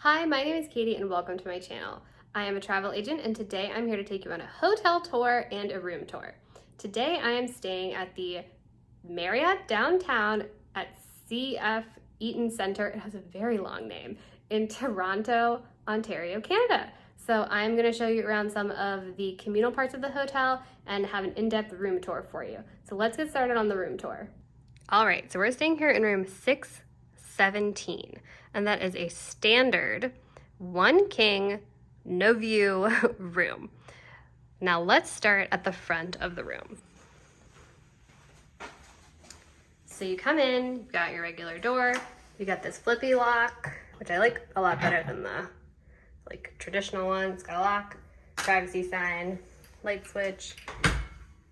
Hi, my name is Katie and welcome to my channel. I am a travel agent and today I'm here to take you on a hotel tour and a room tour. Today I am staying at the Marriott Downtown at CF Eaton Centre. It has a very long name, in Toronto, Ontario, Canada. So I'm going to show you around some of the communal parts of the hotel and have an in-depth room tour for you. So let's get started on the room tour. All right, so we're staying here in room 617, and that is a standard one king, no view room. Now let's start at the front of the room. So you come in, you've got your regular door, you got this flippy lock, which I like a lot better than the traditional one. It's got a lock, privacy sign, light switch,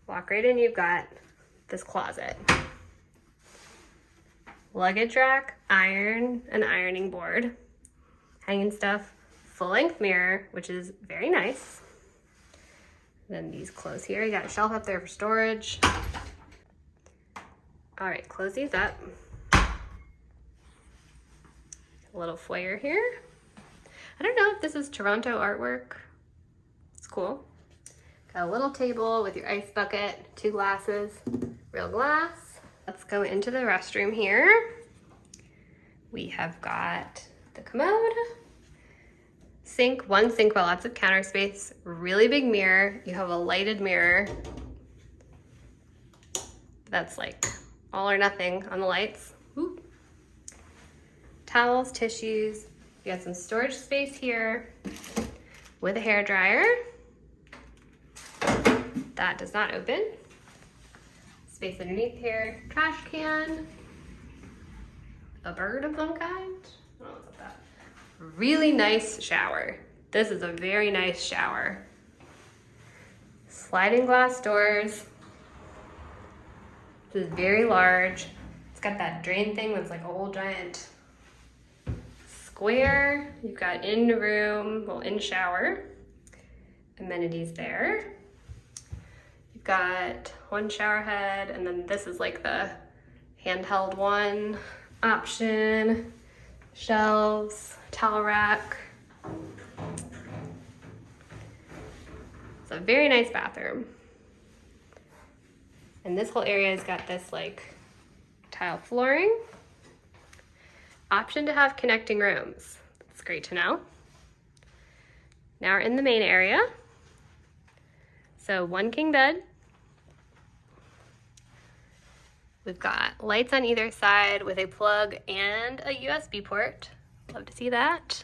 walk right in, you've got this closet. Luggage rack, an ironing board, hanging stuff, full-length mirror, which is very nice. Then these clothes here, you got a shelf up there for storage. All right, close these up. A little foyer here. I don't know if this is Toronto artwork. It's cool. Got a little table with your ice bucket, 2 glasses, real glass. Let's go into the restroom here. We have got the commode, sink, one sink with lots of counter space, really big mirror. You have a lighted mirror. That's like all or nothing on the lights. Ooh. Towels, tissues. You got some storage space here with a hair dryer. That does not open. Space underneath here, trash can, a bird of some kind. I don't know what's up that. Really nice shower. This is a very nice shower. Sliding glass doors. This is very large. It's got that drain thing that's like a whole giant square. You've got in room, well, in shower, amenities there. Got one shower head, and then this is like the handheld one option. Shelves, towel rack. It's a very nice bathroom. And this whole area has got this like tile flooring. Option to have connecting rooms. That's great to know. Now we're in the main area. So one king bed. We've got lights on either side with a plug and a USB port. Love to see that.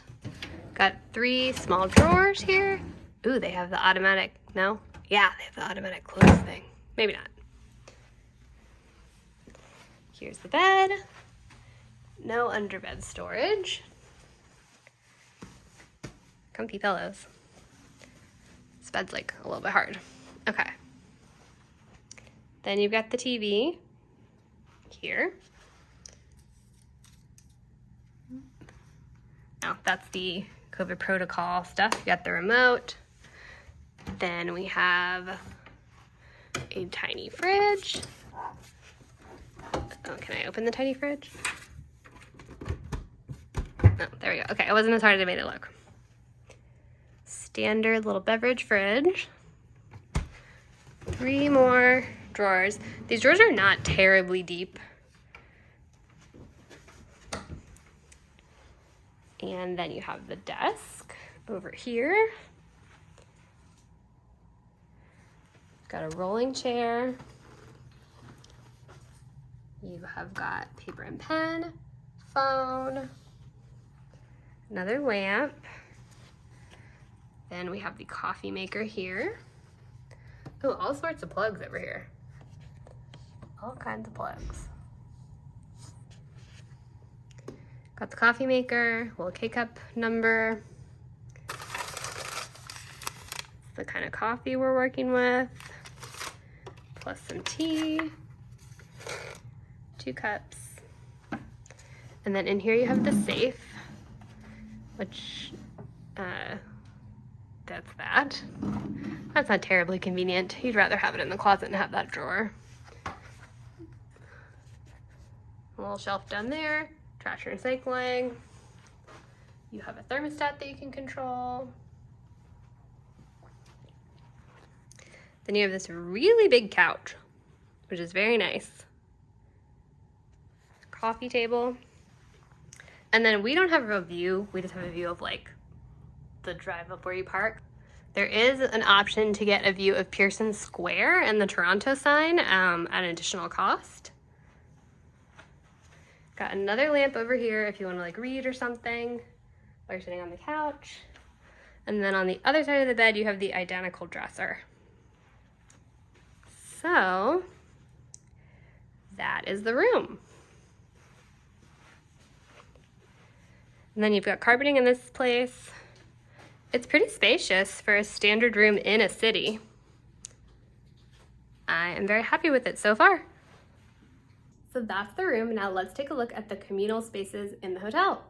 Got 3 small drawers here. Ooh, they have the automatic, no? Yeah, they have the automatic close thing. Maybe not. Here's the bed. No underbed storage. Comfy pillows. This bed's like a little bit hard. Okay. Then you've got the TV here. Now that's the COVID protocol stuff. You got the remote. Then we have a tiny fridge. Oh, can I open the tiny fridge? Oh, there we go. Okay, it wasn't as hard as I made it look. Standard little beverage fridge. 3 more drawers. These drawers are not terribly deep. And then you have the desk over here. Got a rolling chair. You have got paper and pen, phone, another lamp. Then we have the coffee maker here. Oh, all sorts of plugs over here. All kinds of plugs. Got the coffee maker, little K-cup number. The kind of coffee we're working with. Plus some tea. 2 cups. And then in here you have the safe, which, that's that. That's not terribly convenient. You'd rather have it in the closet and have that drawer. A little shelf down there, trash and recycling. You have a thermostat that you can control. Then you have this really big couch, which is very nice. Coffee table. And then we don't have a view, we just have a view of like the drive up where you park. There is an option to get a view of Pearson Square and the Toronto sign at an additional cost. Got another lamp over here if you want to like read or something while you're sitting on the couch. And then on the other side of the bed, you have the identical dresser. So that is the room. And then you've got carpeting in this place. It's pretty spacious for a standard room in a city. I am very happy with it so far. So that's the room. Now let's take a look at the communal spaces in the hotel.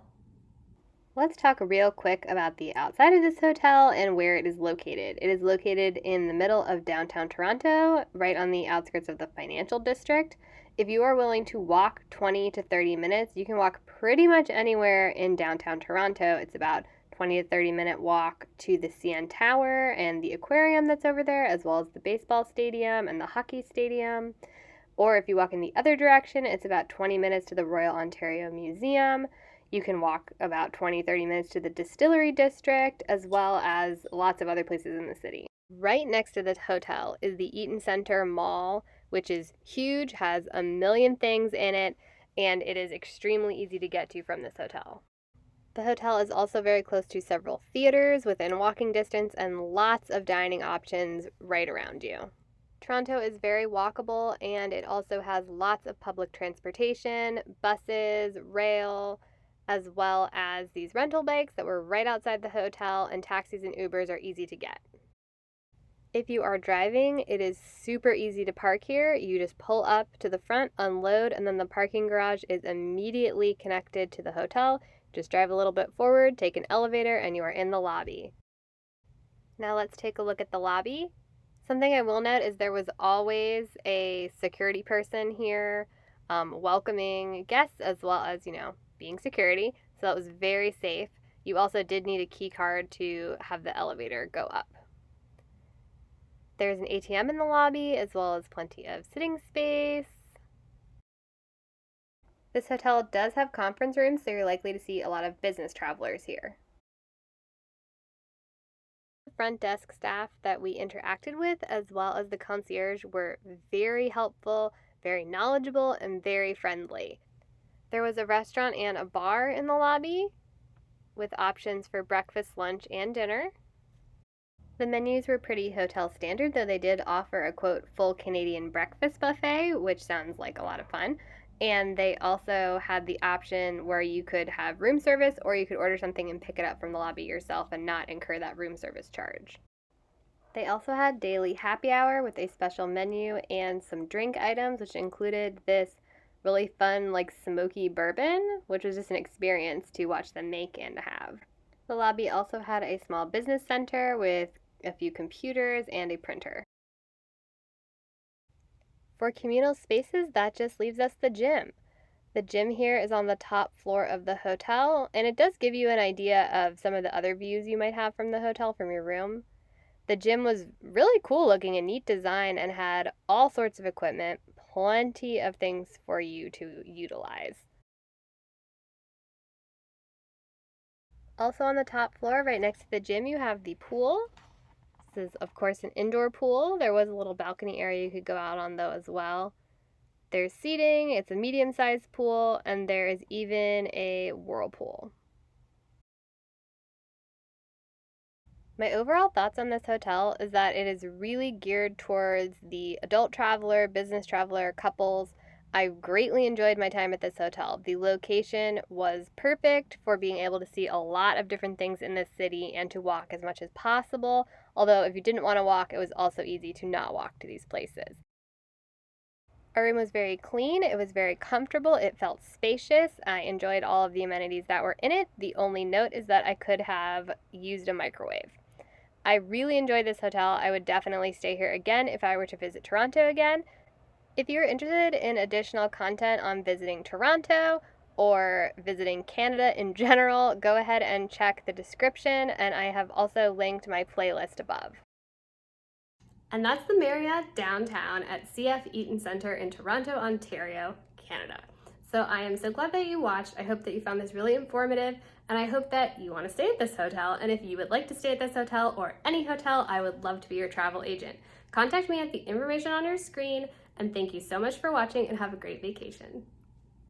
Let's talk real quick about the outside of this hotel and where it is located. It is located in the middle of downtown Toronto, right on the outskirts of the financial district. If you are willing to walk 20 to 30 minutes, you can walk pretty much anywhere in downtown Toronto. It's about 20 to 30 minute walk to the CN Tower and the aquarium that's over there, as well as the baseball stadium and the hockey stadium. Or if you walk in the other direction, it's about 20 minutes to the Royal Ontario Museum. You can walk about 20-30 minutes to the Distillery District, as well as lots of other places in the city. Right next to this hotel is the Eaton Centre Mall, which is huge, has a million things in it, and it is extremely easy to get to from this hotel. The hotel is also very close to several theaters within walking distance and lots of dining options right around you. Toronto is very walkable, and it also has lots of public transportation, buses, rail, as well as these rental bikes that were right outside the hotel, and taxis and Ubers are easy to get. If you are driving, it is super easy to park here. You just pull up to the front, unload, and then the parking garage is immediately connected to the hotel. Just drive a little bit forward, take an elevator, and you are in the lobby. Now let's take a look at the lobby. Something I will note is there was always a security person here welcoming guests as well as, being security. So that was very safe. You also did need a key card to have the elevator go up. There's an ATM in the lobby as well as plenty of sitting space. This hotel does have conference rooms, so you're likely to see a lot of business travelers here. The front desk staff that we interacted with, as well as the concierge, were very helpful, very knowledgeable, and very friendly. There was a restaurant and a bar in the lobby with options for breakfast, lunch, and dinner. The menus were pretty hotel standard, though they did offer a, quote, full Canadian breakfast buffet, which sounds like a lot of fun. And they also had the option where you could have room service, or you could order something and pick it up from the lobby yourself and not incur that room service charge. They also had daily happy hour with a special menu and some drink items, which included this really fun, smoky bourbon, which was just an experience to watch them make and have. The lobby also had a small business center with a few computers and a printer. For communal spaces, that just leaves us the gym. The gym here is on the top floor of the hotel, and it does give you an idea of some of the other views you might have from the hotel from your room. The gym was really cool looking, a neat design, and had all sorts of equipment, plenty of things for you to utilize. Also on the top floor, right next to the gym, you have the pool. This is, of course, an indoor pool. There was a little balcony area you could go out on, though, as well. There's seating, it's a medium-sized pool, and there is even a whirlpool. My overall thoughts on this hotel is that it is really geared towards the adult traveler, business traveler, couples. I greatly enjoyed my time at this hotel. The location was perfect for being able to see a lot of different things in this city and to walk as much as possible. Although if you didn't want to walk, it was also easy to not walk to these places. Our room was very clean, it was very comfortable, it felt spacious. I enjoyed all of the amenities that were in it. The only note is that I could have used a microwave. I really enjoyed this hotel. I would definitely stay here again if I were to visit Toronto again. If you're interested in additional content on visiting Toronto or visiting Canada in general, go ahead and check the description, and I have also linked my playlist above. And that's the Marriott Downtown at CF Eaton Centre in Toronto, Ontario, Canada. So I am so glad that you watched. I hope that you found this really informative, and I hope that you want to stay at this hotel. And if you would like to stay at this hotel or any hotel, I would love to be your travel agent. Contact me at the information on your screen, and thank you so much for watching and have a great vacation.